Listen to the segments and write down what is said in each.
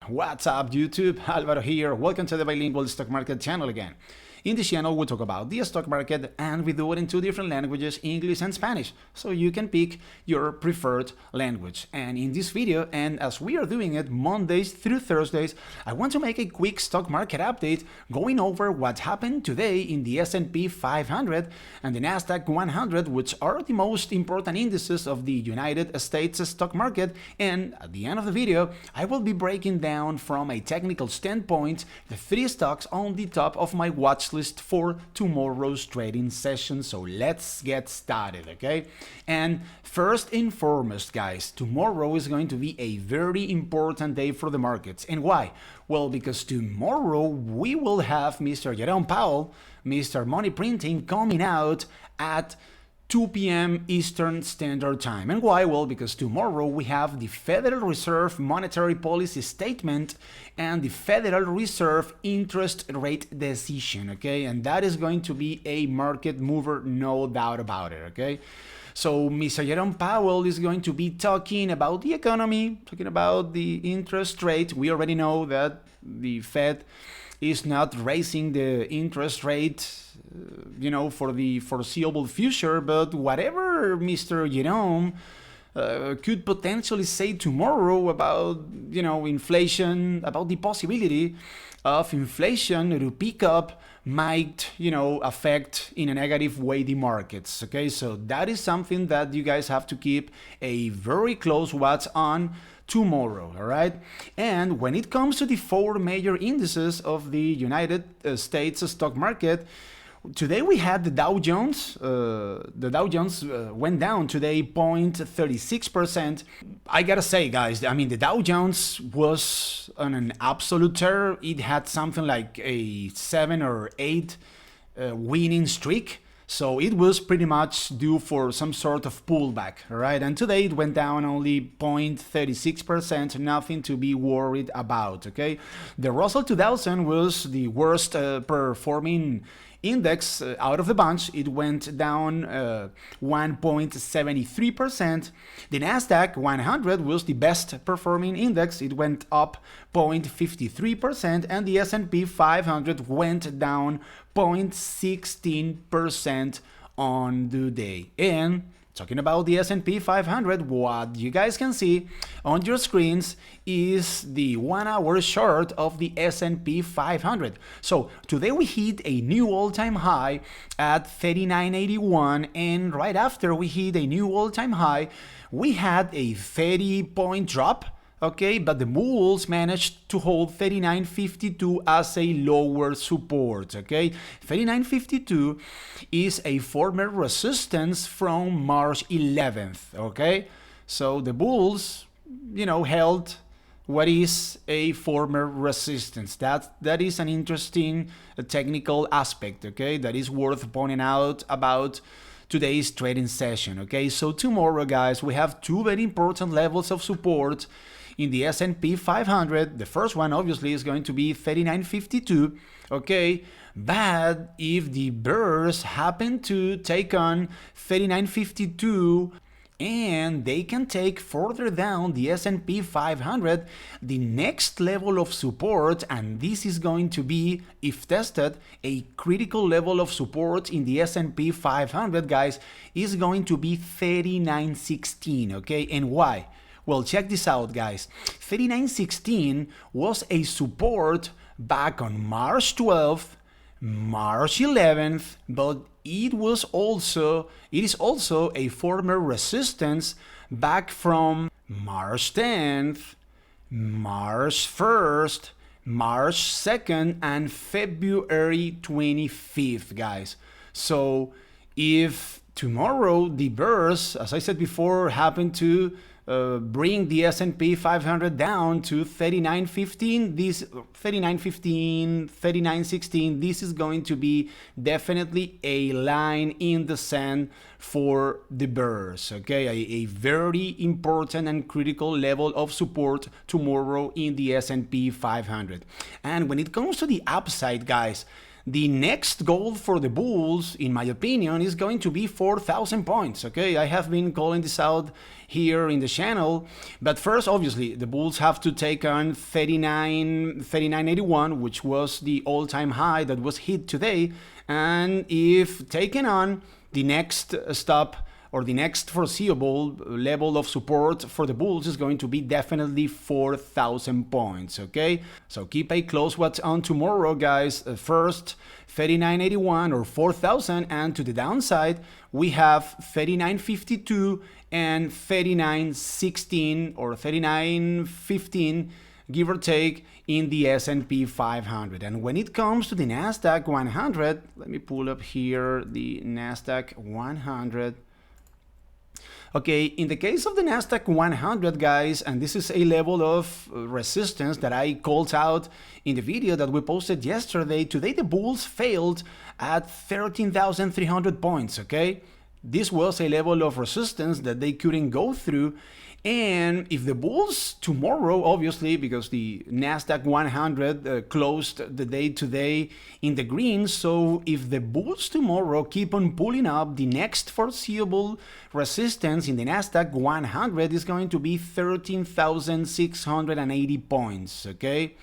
What's up YouTube? Alvaro here. Welcome to the Bilingual Stock Market channel again. In this channel we talk about the stock market and we do it in two different languages, English and Spanish, so you can pick your preferred language. And in this video, and as we are doing it Mondays through Thursdays, I want to make a quick stock market update going over what happened today in the S&P 500 and the Nasdaq 100, which are the most important indices of the United States stock market. And at the end of the video, I will be breaking down from a technical standpoint the three stocks on the top of my watch list for tomorrow's trading session. So let's get started, okay? And first and foremost, guys, tomorrow is going to be a very important day for the markets. And why? Well, because tomorrow we will have Mr. Jerome Powell, Mr. Money Printing, coming out at 2 p.m. Eastern Standard Time. And why? Well, because tomorrow we have the Federal Reserve Monetary Policy Statement and the Federal Reserve interest rate decision, okay? And that is going to be a market mover, no doubt about it, okay? So Mr. Jerome Powell is going to be talking about the economy, talking about the interest rate. We already know that the Fed is not raising the interest rate for the foreseeable future, but whatever Mr. Jerome could potentially say tomorrow about, inflation, about the possibility of inflation to pick up might, affect in a negative way the markets, okay? So that is something that you guys have to keep a very close watch on tomorrow, all right? And when it comes to the four major indices of the United States stock market, today we had the Dow Jones. The Dow Jones went down today 0.36%. I gotta say, guys, I mean, the Dow Jones was on an absolute terror. It had something like a 7 or 8 winning streak. So it was pretty much due for some sort of pullback, right? And today it went down only 0.36%, nothing to be worried about, okay? The Russell 2000 was the worst performing index out of the bunch. It went down 1.73%. The Nasdaq 100 was the best performing index. It went up 0.53%, and the S&P 500 went down 0.16% on the day. And talking about the S&P 500, what you guys can see on your screens is the 1 hour chart of the S&P 500. So today we hit a new all-time high at 3981, and right after we hit a new all-time high, we had a 30-point drop. Okay, but the bulls managed to hold 39.52 as a lower support, okay? 39.52 is a former resistance from March 11th, okay? So the bulls, held what is a former resistance. That is an interesting technical aspect, okay? That is worth pointing out about today's trading session, okay? So tomorrow, guys, we have two very important levels of support in the S&P 500. The first one obviously is going to be 39.52, okay? But if the bears happen to take on 39.52 and they can take further down the S&P 500, the next level of support, and this is going to be, if tested, a critical level of support in the S&P 500, guys, is going to be 39.16, okay? And why? Well, check this out, guys. 39.16 was a support back on March 12th, March 11th, but it is also a former resistance back from March 10th, March 1st, March 2nd, and February 25th, guys. So if tomorrow the bears, as I said before, happen to bring the S&P 500 down to 39.15, 39.16, this is going to be definitely a line in the sand for the bears, okay? A very important and critical level of support tomorrow in the S&P 500. And when it comes to the upside, guys, The next goal for the bulls, in my opinion, is going to be 4,000 points, okay? I have been calling this out here in the channel, but first, obviously, the bulls have to take on 39.81, which was the all-time high that was hit today, and if taken on, the next stop or the next foreseeable level of support for the bulls is going to be definitely 4,000 points, okay? So keep a close watch on tomorrow, guys. First, 39.81 or 4,000, and to the downside, we have 39.52 and 39.16 or 39.15, give or take, in the S&P 500. And when it comes to the Nasdaq 100, let me pull up here the Nasdaq 100. Okay, in the case of the Nasdaq 100, guys, and this is a level of resistance that I called out in the video that we posted yesterday, today the bulls failed at 13,300 points, okay? This was a level of resistance that they couldn't go through. And if the bulls tomorrow, obviously, because the Nasdaq 100 closed the day today in the green, so if the bulls tomorrow keep on pulling up, the next foreseeable resistance in the Nasdaq 100 is going to be 13,680 points, okay?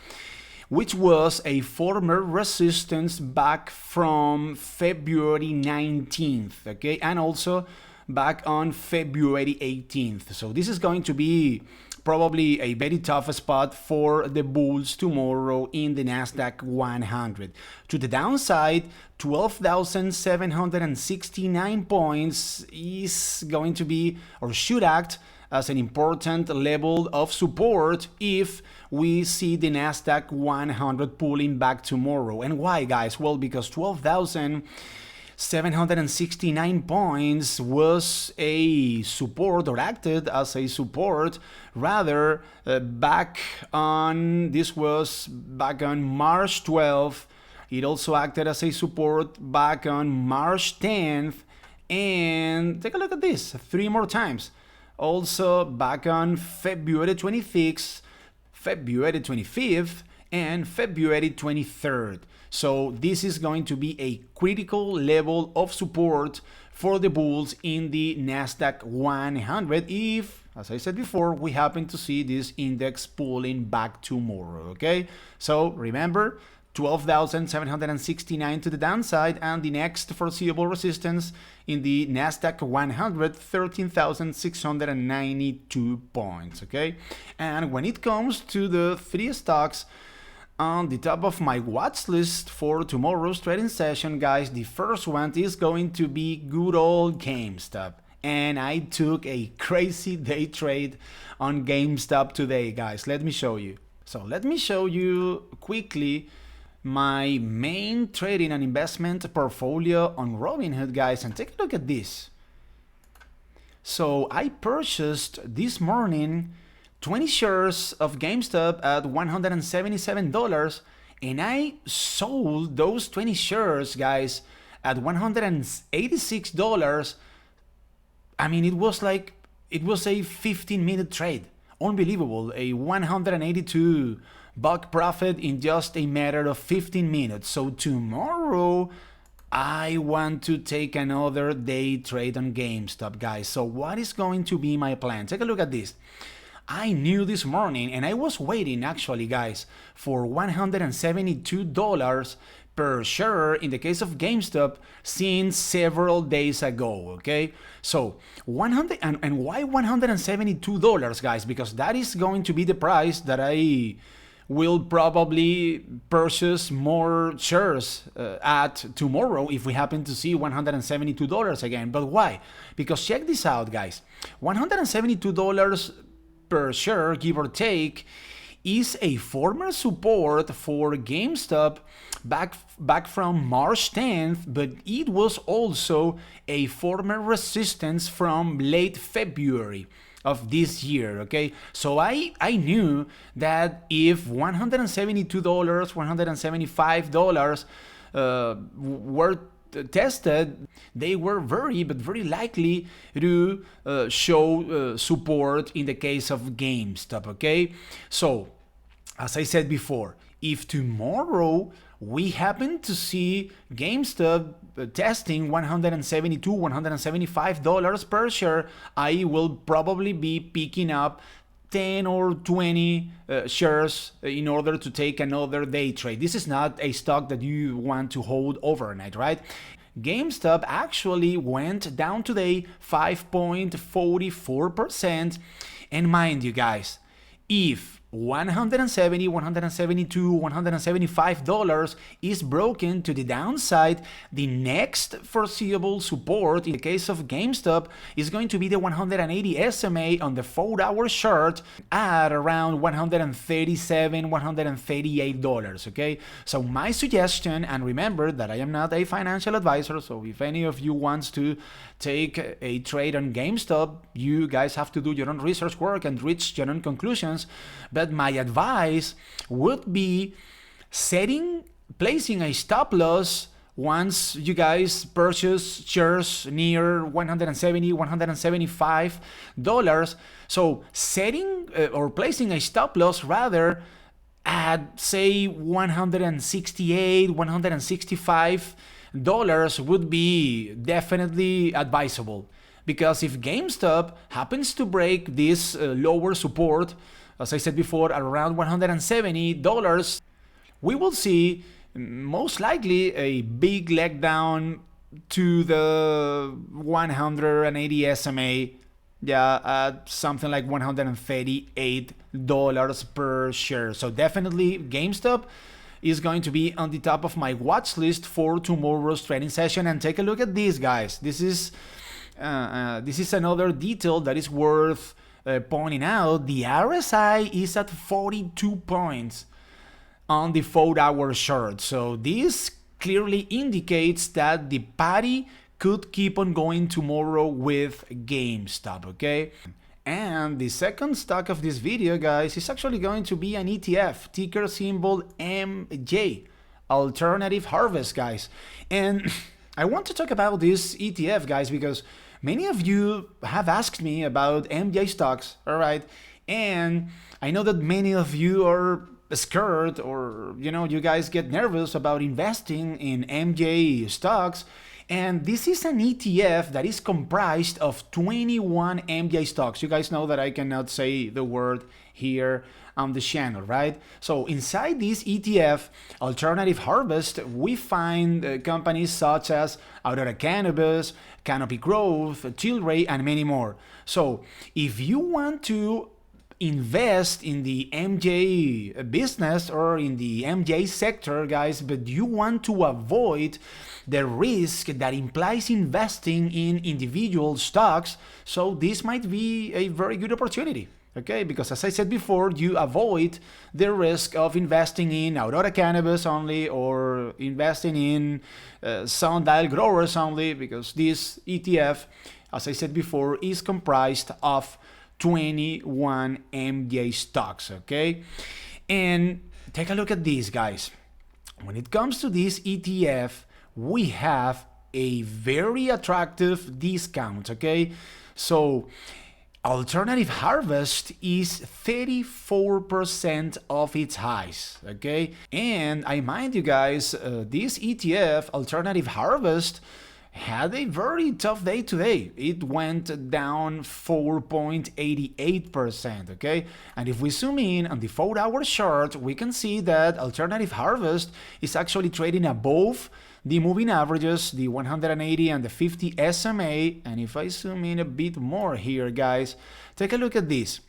Which was a former resistance back from February 19th, okay? And also back on February 18th. So this is going to be probably a very tough spot for the bulls tomorrow in the Nasdaq 100. To the downside, 12,769 points is going to be, or should act as, an important level of support if we see the Nasdaq 100 pulling back tomorrow. And why, guys? Well, because 12,769 points was a support, or acted as a support, rather back on, this was back on March 12th. It also acted as a support back on March 10th, and take a look at this 3 more times. Also back on February 26th, February 25th, and February 23rd. So this is going to be a critical level of support for the bulls in the Nasdaq 100 if, as I said before, we happen to see this index pulling back tomorrow, okay? So remember, 12,769 to the downside, and the next foreseeable resistance in the Nasdaq 100, 13,692 points, okay? And when it comes to the 3 stocks on the top of my watch list for tomorrow's trading session, guys, the first one is going to be good old GameStop. And I took a crazy day trade on GameStop today, guys. Let me show you. So let me show you quickly my main trading and investment portfolio on Robinhood, guys, and take a look at this. So I purchased this morning 20 shares of GameStop at $177, and I sold those 20 shares, guys, at $186. I mean, it was a 15-minute trade. Unbelievable. A 182 buck profit in just a matter of 15 minutes. So tomorrow I want to take another day trade on GameStop, guys. So what is going to be my plan? Take a look at this. I knew this morning, and I was waiting actually, guys, for $172 per share in the case of GameStop since several days ago, okay? So $100, and why $172, guys? Because that is going to be the price that I will probably purchase more shares at tomorrow if we happen to see $172 again. But why? Because check this out, guys. $172 per share, give or take, is a former support for GameStop back from March 10th, but it was also a former resistance from late February of this year, okay? So I knew that if $172, $175 were tested, they were very likely to show support in the case of GameStop, okay? So as I said before, if tomorrow we happen to see GameStop testing $172, $175 per share, I will probably be picking up 10 or 20 shares in order to take another day trade. This is not a stock that you want to hold overnight, right? GameStop actually went down today 5.44%. And mind you guys, if 170, 172, $175 is broken to the downside, the next foreseeable support in the case of GameStop is going to be the 180 SMA on the 4-hour chart at around $137, $138, okay? So my suggestion, and remember that I am not a financial advisor, so if any of you wants to take a trade on GameStop, you guys have to do your own research work and reach your own conclusions. But my advice would be placing a stop loss once you guys purchase shares near $170, $175. So setting or placing a stop loss rather at say $168, $165 would be definitely advisable. Because if GameStop happens to break this lower support, as I said before, at around $170, we will see most likely a big leg down to the 180 SMA, at something like $138 per share. So definitely GameStop is going to be on the top of my watch list for tomorrow's trading session. And take a look at this, guys. This is another detail that is worth pointing out. The RSI is at 42 points on the 4-hour chart. So this clearly indicates that the party could keep on going tomorrow with GameStop, okay? And the second stock of this video, guys, is actually going to be an ETF, ticker symbol MJ, Alternative Harvest, guys. And I want to talk about this ETF, guys, because many of you have asked me about MJ stocks, all right? And I know that many of you are scared, or you guys get nervous about investing in MJ stocks. And this is an ETF that is comprised of 21 MJ stocks. You guys know that I cannot say the word here on the channel, right? So inside this ETF, Alternative Harvest, we find companies such as Aurora Cannabis, Canopy Growth, Tilray, and many more. So if you want to invest in the MJ business or in the MJ sector, guys, but you want to avoid the risk that implies investing in individual stocks, so this might be a very good opportunity. Okay, because as I said before, you avoid the risk of investing in Aurora Cannabis only or investing in Sundial Growers only, because this ETF, as I said before, is comprised of 21 MJ stocks, okay? And take a look at these, guys. When it comes to this ETF, we have a very attractive discount, okay? So Alternative Harvest is 34% of its highs, okay? And I mind you guys, this ETF, Alternative Harvest, had a very tough day today. It went down 4.88%, okay? And if we zoom in on the 4-hour chart, we can see that Alternative Harvest is actually trading above the moving averages, the 180 and the 50 SMA. And if I zoom in a bit more here, guys, take a look at this.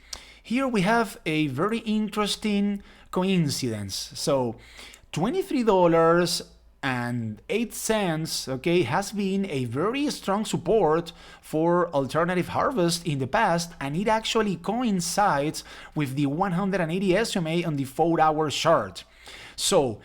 Here we have a very interesting coincidence. So $23.08, okay, has been a very strong support for Alternative Harvest in the past, and it actually coincides with the 180 SMA on the 4-hour chart. So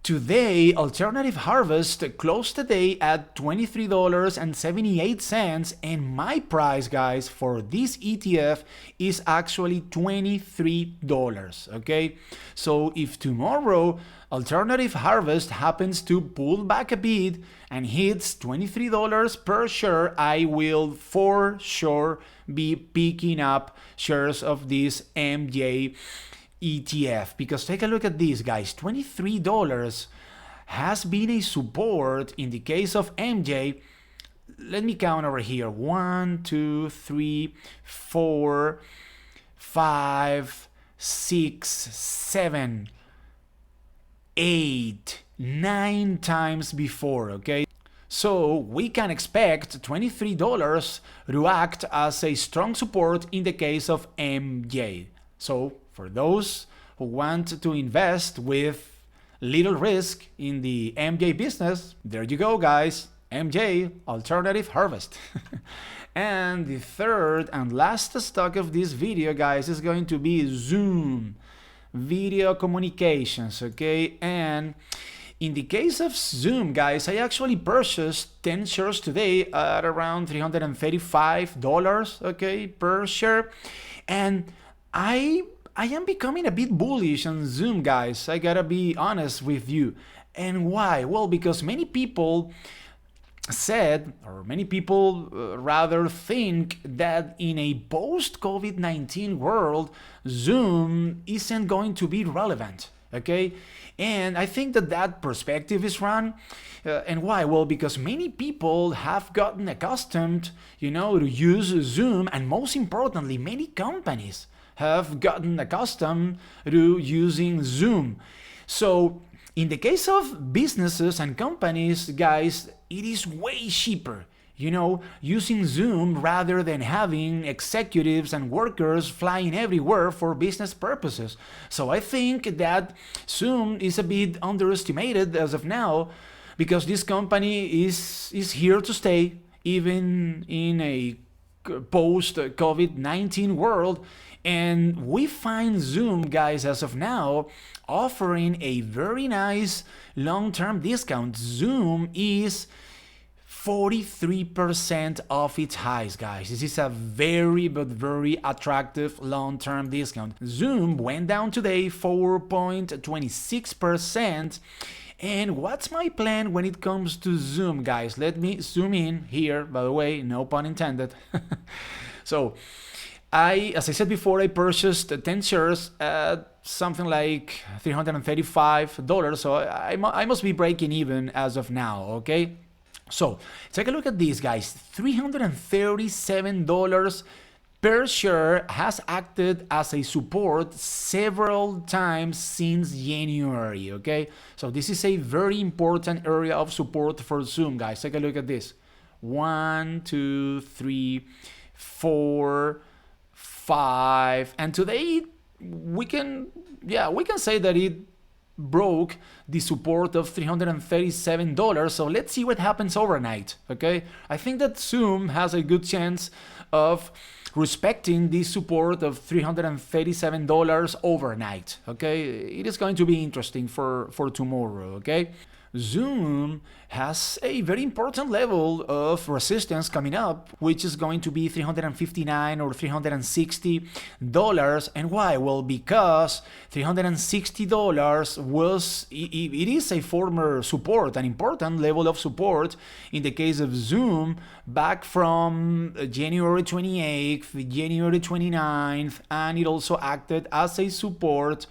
today, Alternative Harvest closed the day at $23.78, and my price, guys, for this ETF is actually $23, okay? So if tomorrow Alternative Harvest happens to pull back a bit and hits $23 per share, I will for sure be picking up shares of this MJ ETF, because take a look at this, guys. $23 has been a support in the case of MJ. Let me count over here. 1, 2, 3, 4, 5, 6, 7, 8, 9 times before, okay? So we can expect $23 to act as a strong support in the case of MJ. So for those who want to invest with little risk in the MJ business, there you go, guys. MJ, Alternative Harvest. And the third and last stock of this video, guys, is going to be Zoom Video Communications, okay? And in the case of Zoom, guys, I actually purchased 10 shares today at around $335, okay, per share. And I am becoming a bit bullish on Zoom, guys. I gotta be honest with you. And why? Well, because many people said, or many people rather think that in a post-COVID-19 world, Zoom isn't going to be relevant, okay? And I think that that perspective is wrong. And why? Well, because many people have gotten accustomed, to use Zoom, and most importantly, many companies have gotten accustomed to using Zoom. So in the case of businesses and companies, guys, it is way cheaper, using Zoom rather than having executives and workers flying everywhere for business purposes. So I think that Zoom is a bit underestimated as of now, because this company is here to stay, even in a post-COVID-19 world. And we find Zoom, guys, as of now, offering a very nice long-term discount. Zoom is 43% off its highs, guys. This is a very, but very attractive long-term discount. Zoom went down today 4.26%. And what's my plan when it comes to Zoom, guys? Let me zoom in here, by the way, no pun intended. So, as I said before, I purchased 10 shares at something like $335, so I must be breaking even as of now, okay? So take a look at this, guys. $337 per share has acted as a support several times since January, okay? So this is a very important area of support for Zoom, guys. Take a look at this. 1, 2, 3, 4, 5, and today we can say that it broke the support of $337. So let's see what happens overnight, okay? I think that Zoom has a good chance of respecting the support of $337 overnight, okay? It is going to be interesting for tomorrow, okay? Zoom has a very important level of resistance coming up, which is going to be $359 or $360. And why? Well, because $360 it is a former support, an important level of support in the case of Zoom back from January 28th, January 29th, and it also acted as a support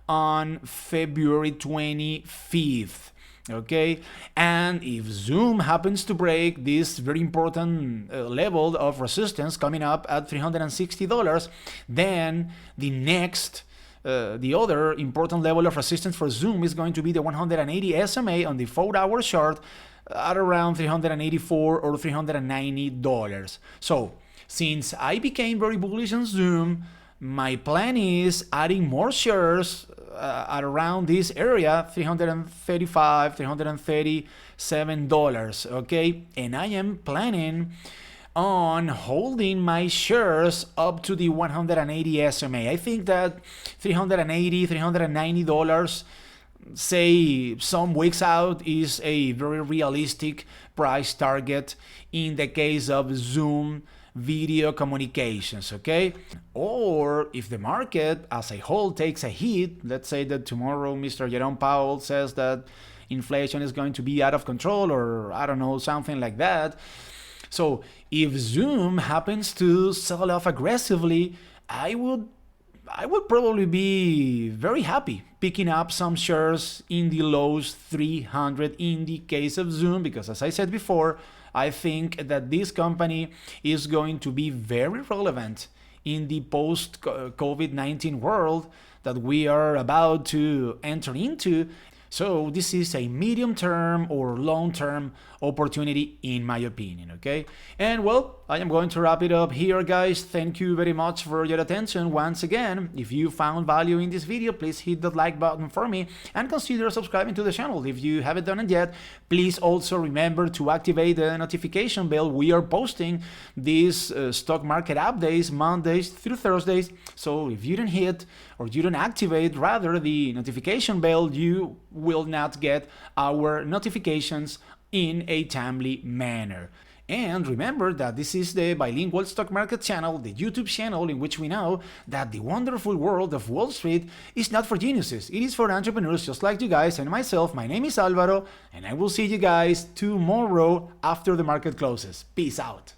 on February 25th. Okay, and if Zoom happens to break this very important level of resistance coming up at $360, then the other important level of resistance for Zoom is going to be the 180 SMA on the 4-hour chart at around $384 or $390. So since I became very bullish on Zoom, my plan is adding more shares at around this area, $335, $337, okay? And I am planning on holding my shares up to the 180 SMA. I think that $380, $390, say some weeks out, is a very realistic price target in the case of Zoom Video Communications, okay? Or if the market as a whole takes a hit, let's say that tomorrow Mr. Jerome Powell says that inflation is going to be out of control, or I don't know, something like that. So if Zoom happens to sell off aggressively, I would I would probably be very happy picking up some shares in the lows 300 in the case of Zoom, because as I said before, I think that this company is going to be very relevant in the post-COVID-19 world that we are about to enter into. So this is a medium-term or long-term opportunity in my opinion, okay? And well, I am going to wrap it up here, guys. Thank you very much for your attention once again. If you found value in this video, please hit that like button for me and consider subscribing to the channel if you haven't done it yet. Please also remember to activate the notification bell. We are posting these stock market updates Mondays through Thursdays. So if you don't hit or you don't activate rather the notification bell, you will not get our notifications in a timely manner. And remember that this is the Bilingual Stock Market channel, the YouTube channel in which we know that the wonderful world of Wall Street is not for geniuses. It is for entrepreneurs just like you guys and myself. My name is Alvaro, and I will see you guys tomorrow after the market closes. Peace out.